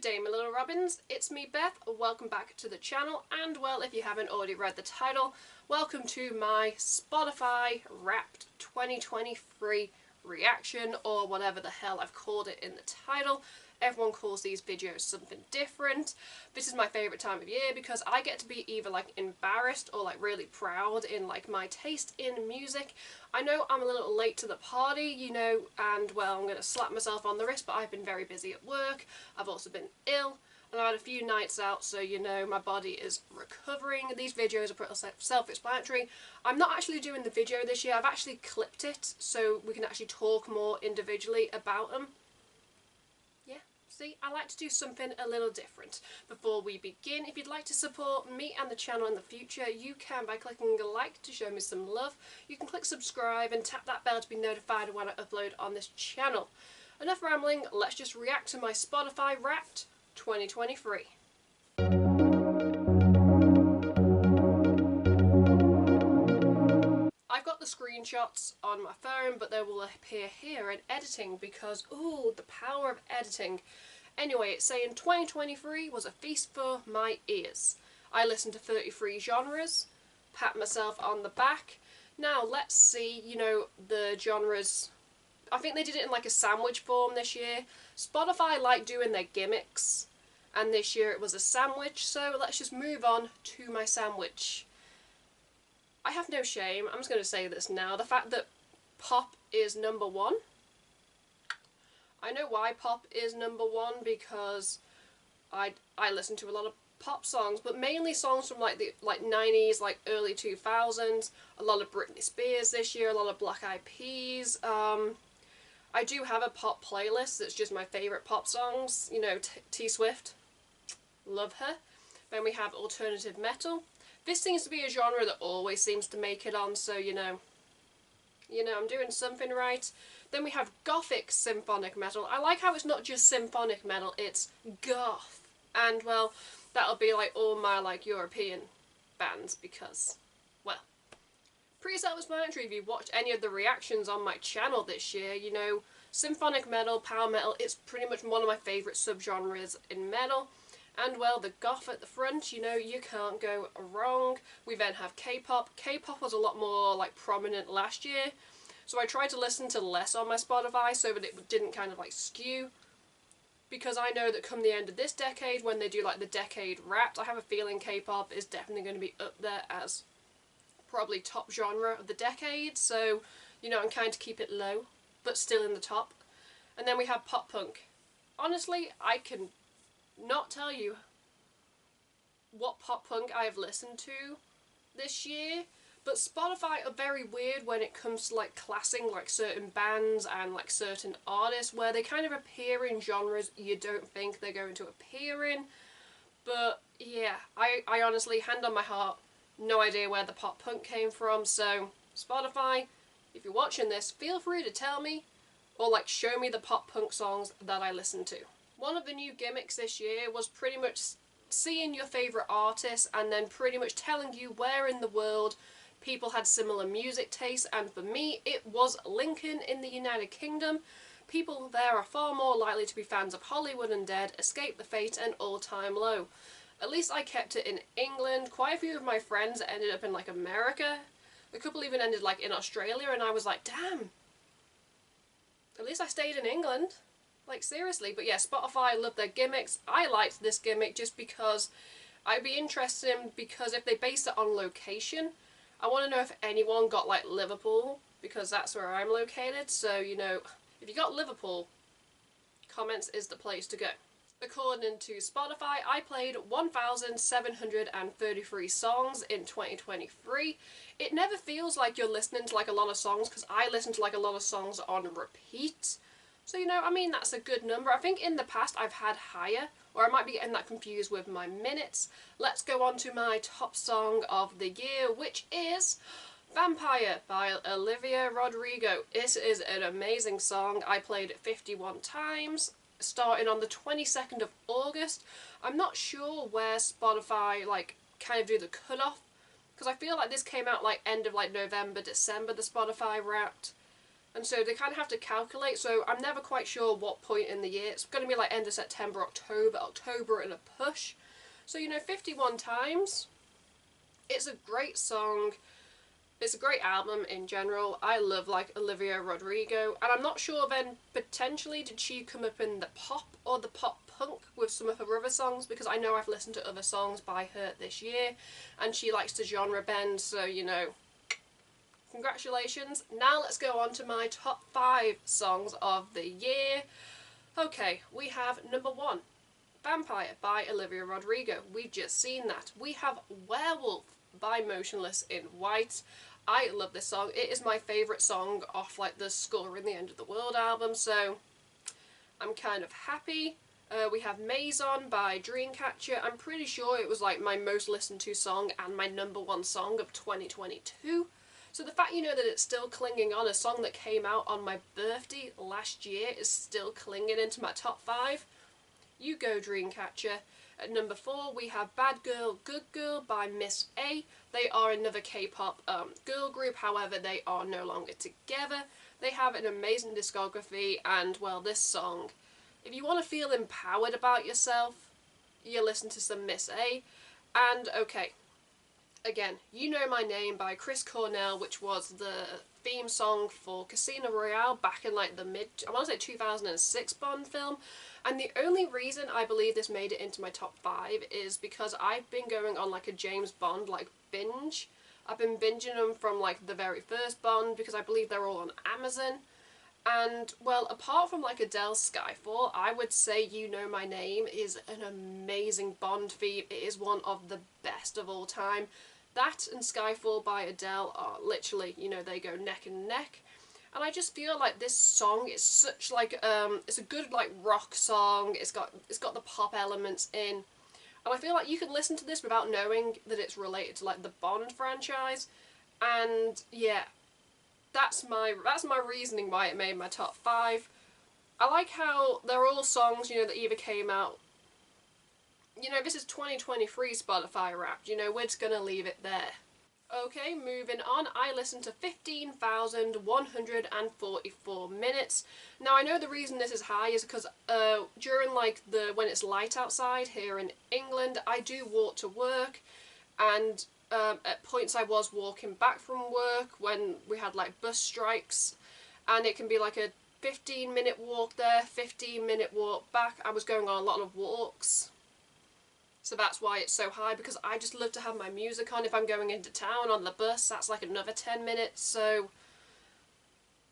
day my little robins, it's me Beth, welcome back to the channel, and well, if you haven't already read the title, welcome to my Spotify Wrapped 2023 reaction, or whatever the hell I've called it in the title. Everyone calls these videos something different. This is my favourite time of year because I get to be either like embarrassed or like really proud in like my taste in music. I know I'm a little late to the party, you know, and well, I'm going to slap myself on the wrist, but I've been very busy at work. I've also been ill, and I've had a few nights out, so you know, my body is recovering. These videos are pretty self-explanatory. I'm not actually doing the video this year, I've actually clipped it so we can actually talk more individually about them. See, I like to do something a little different. Before we begin, if you'd like to support me and the channel in the future, you can by clicking a like to show me some love. You can click subscribe and tap that bell to be notified when I upload on this channel. Enough rambling, let's just react to my Spotify Wrapped 2023. I've got the screenshots on my phone, but they will appear here in editing because, ooh, the power of editing. Anyway, it's saying 2023 was a feast for my ears. I listened to 33 genres, pat myself on the back. Now let's see, you know, the genres. I think they did it in like a sandwich form this year. Spotify like doing their gimmicks, and this year it was a sandwich, so let's just move on to my sandwich. I have no shame, I'm just going to say this now, the fact that pop is #1. I know why pop is #1 because I listen to a lot of pop songs, but mainly songs from like the 90s, like early 2000s, a lot of Britney Spears this year, a lot of Black Eyed Peas. I do have a pop playlist that's just my favourite pop songs, you know, T Swift, love her. Then we have alternative metal. This seems to be a genre that always seems to make it on, so you know, I'm doing something right. Then we have gothic symphonic metal. I like how it's not just symphonic metal, it's goth. And well, that'll be like all my like European bands because, well, pretty self-explanatory if you watch any of the reactions on my channel this year, you know, symphonic metal, power metal, it's pretty much one of my favourite subgenres in metal. And well, the goth at the front, you know, you can't go wrong. We then have K-pop. K-pop was a lot more like prominent last year, so I tried to listen to less on my Spotify so that it didn't kind of like skew. Because I know that come the end of this decade, when they do like the decade wrapped, I have a feeling K-pop is definitely going to be up there as probably top genre of the decade. So, you know, I'm trying to keep it low, but still in the top. And then we have pop punk. Honestly, I can not tell you what pop punk I have listened to this year, but Spotify are very weird when it comes to like classing like certain bands and like certain artists, where they kind of appear in genres you don't think they're going to appear in. But yeah, I honestly, hand on my heart, no idea where the pop punk came from. So Spotify, if you're watching this, feel free to tell me or like show me the pop punk songs that I listen to. One of the new gimmicks this year was pretty much seeing your favourite artists and then pretty much telling you where in the world people had similar music tastes, and for me it was Lincoln in the United Kingdom. People there are far more likely to be fans of Hollywood Undead, Escape the Fate and All Time Low. At least I kept it in England. Quite a few of my friends ended up in like America. A couple even ended like in Australia, and I was like, damn, at least I stayed in England. Like, seriously. But yeah, Spotify love their gimmicks. I liked this gimmick just because I'd be interested in, because if they base it on location, I want to know if anyone got like Liverpool, because that's where I'm located. So, you know, if you got Liverpool, comments is the place to go. According to Spotify, I played 1,733 songs in 2023. It never feels like you're listening to like a lot of songs, because I listen to like a lot of songs on repeat. So, you know, I mean, that's a good number. I think in the past I've had higher, or I might be getting that confused with my minutes. Let's go on to my top song of the year, which is Vampire by Olivia Rodrigo. This is an amazing song. I played it 51 times, starting on the 22nd of August. I'm not sure where Spotify, like, kind of do the cutoff, because I feel like this came out, like, end of, like, November, December, the Spotify Wrapped. And so they kind of have to calculate, so I'm never quite sure what point in the year. It's going to be like end of September, October in a push. So, you know, 51 times. It's a great song. It's a great album in general. I love like Olivia Rodrigo, and I'm not sure then potentially did she come up in the pop or the pop punk with some of her other songs, because I know I've listened to other songs by her this year and she likes to genre bend, so you know, congratulations. Now let's go on to my top 5 songs of the year. Okay, we have number 1, Vampire by Olivia Rodrigo. We've just seen that. We have Werewolf by Motionless in White. I love this song. It is my favourite song off like the Score in the End of the World album, so I'm kind of happy. We have Maison by Dreamcatcher. I'm pretty sure it was like my most listened to song and my number 1 song of 2022. So the fact, you know, that it's still clinging on, a song that came out on my birthday last year is still clinging into my top 5. You go, Dreamcatcher. At number 4 we have Bad Girl Good Girl by Miss A. They are another K-pop girl group, however they are no longer together. They have an amazing discography, and well, this song, if you want to feel empowered about yourself, you listen to some Miss A. And okay, again, You Know My Name by Chris Cornell, which was the theme song for Casino Royale back in like the I want to say 2006 Bond film. And the only reason I believe this made it into my top 5 is because I've been going on like a James Bond like binge. I've been binging them from like the very first Bond because I believe they're all on Amazon. And well, apart from like Adele's Skyfall, I would say You Know My Name is an amazing Bond theme. It is one of the best of all time. That and Skyfall by Adele are literally, you know, they go neck and neck. And I just feel like this song is such like it's a good like rock song. It's got the pop elements in, and I feel like you can listen to this without knowing that it's related to like the Bond franchise. And yeah, that's my reasoning why it made my top 5. I like how they're all songs, you know, that either came out, you know, this is 2023 Spotify Wrapped, you know, we're just gonna leave it there. Okay, moving on, I listened to 15,144 minutes. Now I know the reason this is high is because during like when it's light outside here in England, I do walk to work, and at points I was walking back from work when we had like bus strikes, and it can be like a 15-minute walk there, 15-minute walk back. I was going on a lot of walks. So that's why it's so high, because I just love to have my music on. If I'm going into town on the bus, that's like another 10 minutes. So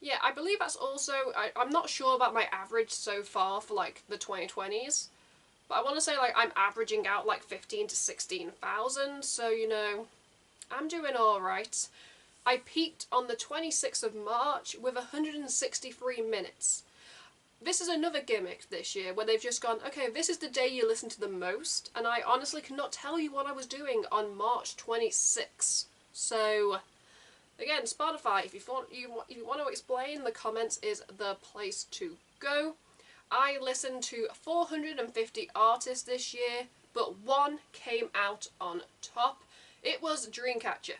yeah, I believe that's also, I'm not sure about my average so far for like the 2020s, but I want to say like I'm averaging out like 15 to 16,000. So, you know, I'm doing alright. I peaked on the 26th of March with 163 minutes. This is another gimmick this year where they've just gone, okay, this is the day you listen to the most, and I honestly cannot tell you what I was doing on March 26th. So, again, Spotify, if you want to explain, the comments is the place to go. I listened to 450 artists this year, but one came out on top. It was Dreamcatcher.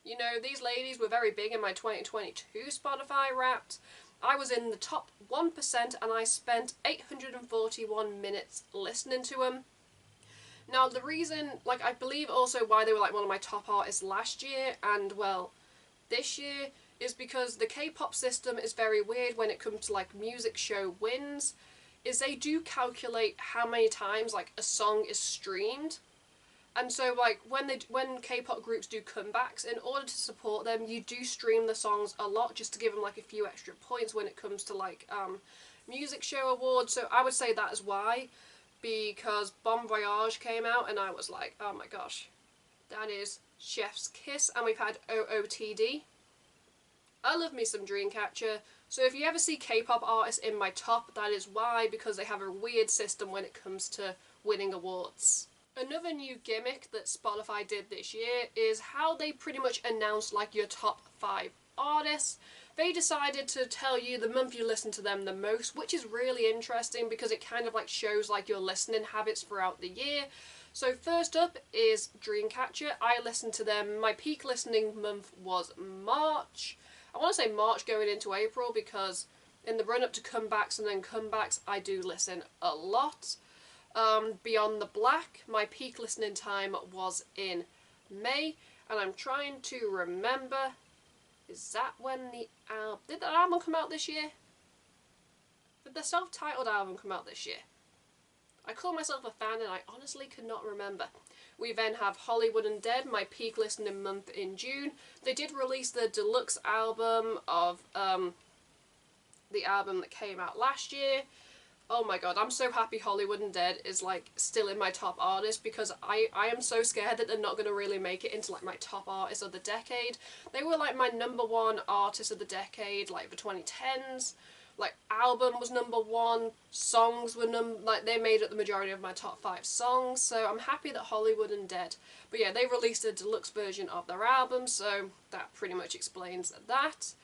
You know, these ladies were very big in my 2022 Spotify Wrapped. I was in the top 1% and I spent 841 minutes listening to them. Now the reason, like I believe also why they were like one of my top artists last year and well this year, is because the K-pop system is very weird when it comes to like music show wins, is they do calculate how many times like a song is streamed. And so like when K-pop groups do comebacks, in order to support them, you do stream the songs a lot just to give them like a few extra points when it comes to like music show awards. So I would say that is why, because Bon Voyage came out and I was like, oh my gosh, that is chef's kiss. And we've had OOTD. I love me some Dreamcatcher. So if you ever see K-pop artists in my top, that is why, because they have a weird system when it comes to winning awards. Another new gimmick that Spotify did this year is how they pretty much announced like your top 5 artists. They decided to tell you the month you listen to them the most, which is really interesting because it kind of like shows like your listening habits throughout the year. So first up is Dreamcatcher. I listened to them, my peak listening month was March. I want to say March going into April, because in the run up to comebacks and then comebacks, I do listen a lot. Beyond the Black, my peak listening time was in May, and I'm trying to remember, is that when the album, did that album come out this year? Did the self-titled album come out this year? I call myself a fan and I honestly could not remember. We then have Hollywood Undead, my peak listening month in June. They did release the deluxe album of the album that came out last year. Oh my god, I'm so happy Hollywood Undead is like still in my top artist, because I am so scared that they're not going to really make it into like my top artist of the decade. They were like my #1 artist of the decade, like the 2010s. Like, album was #1, songs were like, they made up the majority of my top 5 songs, so I'm happy that Hollywood Undead. But yeah, they released a deluxe version of their album, so that pretty much explains that.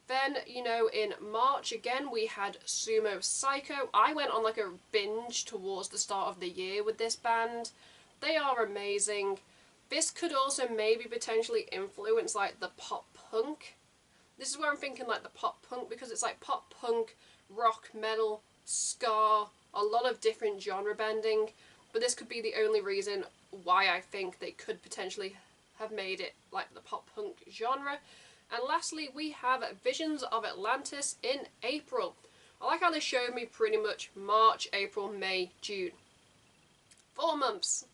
Then, you know, in March again, we had Sumo Psycho. I went on like a binge towards the start of the year with this band. They are amazing. This could also maybe potentially influence like the pop punk. This is where I'm thinking like the pop punk, because it's like pop punk, rock, metal, ska, a lot of different genre bending. But this could be the only reason why I think they could potentially have made it like the pop punk genre. And lastly, we have Visions of Atlantis in April. I like how they showed me pretty much March, April, May, June. 4 months.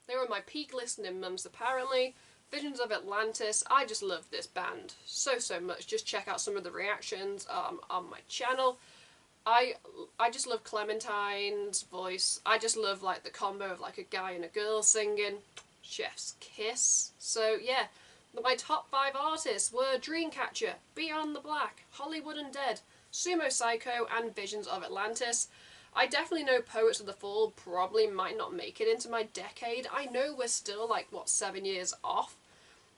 They were my peak listening months apparently. Visions of Atlantis, I just love this band so much. Just check out some of the reactions on my channel. I just love Clementine's voice. I just love like the combo of like a guy and a girl singing. Chef's kiss. So yeah, my top 5 artists were Dreamcatcher, Beyond the Black, Hollywood Undead, Sumo Psycho, and Visions of Atlantis. I definitely know Poets of the Fall probably might not make it into my decade. I know we're still like, what, 7 years off?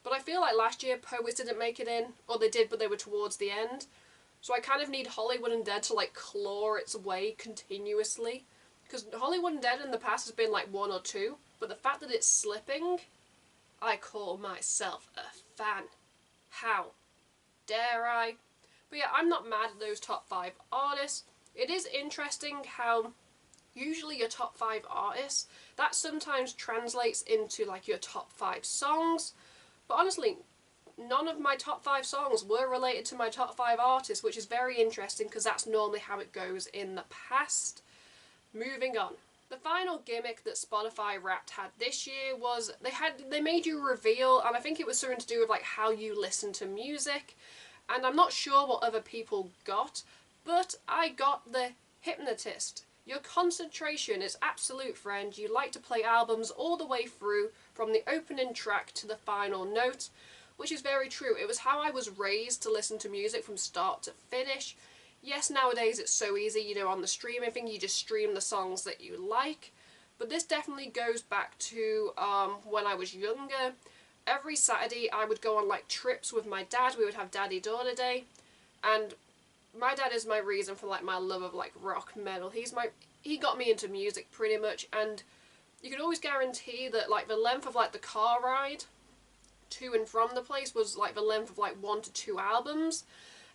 But I feel like last year Poets didn't make it in, or they did but they were towards the end. So I kind of need Hollywood Undead to like claw its way continuously. Because Hollywood Undead in the past has been like 1 or 2, but the fact that it's slipping, I call myself a fan. How dare I? But yeah, I'm not mad at those top 5 artists. It is interesting how usually your top 5 artists, that sometimes translates into like your top 5 songs. But honestly, none of my top 5 songs were related to my top 5 artists, which is very interesting because that's normally how it goes in the past. Moving on. The final gimmick that Spotify Wrapped had this year was they made you reveal, and I think it was something to do with like how you listen to music. And I'm not sure what other people got, but I got the Hypnotist. Your concentration is absolute, friend. You like to play albums all the way through, from the opening track to the final note, which is very true. It was how I was raised to listen to music from start to finish. Yes, nowadays it's so easy, you know, on the streaming thing, you just stream the songs that you like. But this definitely goes back to when I was younger. Every Saturday I would go on like trips with my dad. We would have daddy-daughter day. And my dad is my reason for like my love of like rock, metal. He got me into music pretty much, and you could always guarantee that like the length of like the car ride to and from the place was like the length of like 1 to 2 albums.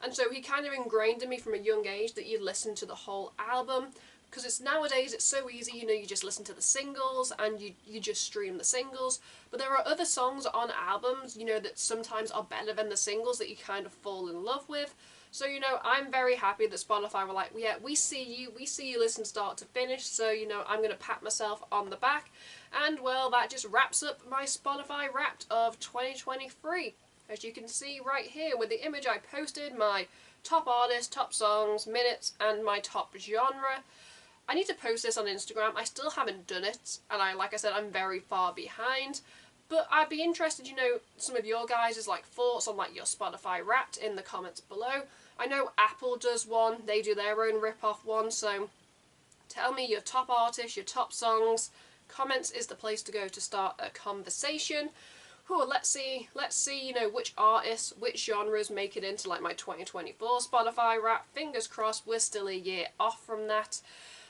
And so he kind of ingrained in me from a young age that you listen to the whole album, because nowadays it's so easy, you know, you just listen to the singles and you just stream the singles. But there are other songs on albums, you know, that sometimes are better than the singles that you kind of fall in love with. So, you know, I'm very happy that Spotify were like, yeah, we see you listen start to finish, so, you know, I'm going to pat myself on the back. And, well, that just wraps up my Spotify Wrapped of 2023. As you can see right here with the image I posted, my top artists, top songs, minutes, and my top genre. I need to post this on Instagram. I still haven't done it, and like I said, I'm very far behind. But I'd be interested, you know, some of your guys' like thoughts on like your Spotify Wrapped in the comments below. I know Apple does one, they do their own rip-off one, so tell me your top artists, your top songs. Comments is the place to go to start a conversation. Ooh, let's see, you know, which artists, which genres make it into like my 2024 Spotify Wrapped. Fingers crossed, we're still a year off from that.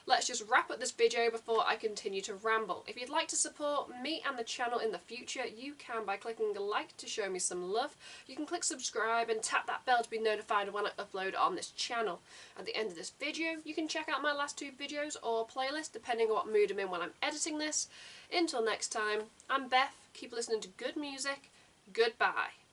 let's just wrap up this video before I continue to ramble. If you'd like to support me and the channel in the future, you can by clicking a like to show me some love. You can click subscribe and tap that bell to be notified when I upload on this channel. At the end of this video, you can check out my last 2 videos or playlist depending on what mood I'm in when I'm editing this. Until next time, I'm Beth. Keep listening to good music. Goodbye.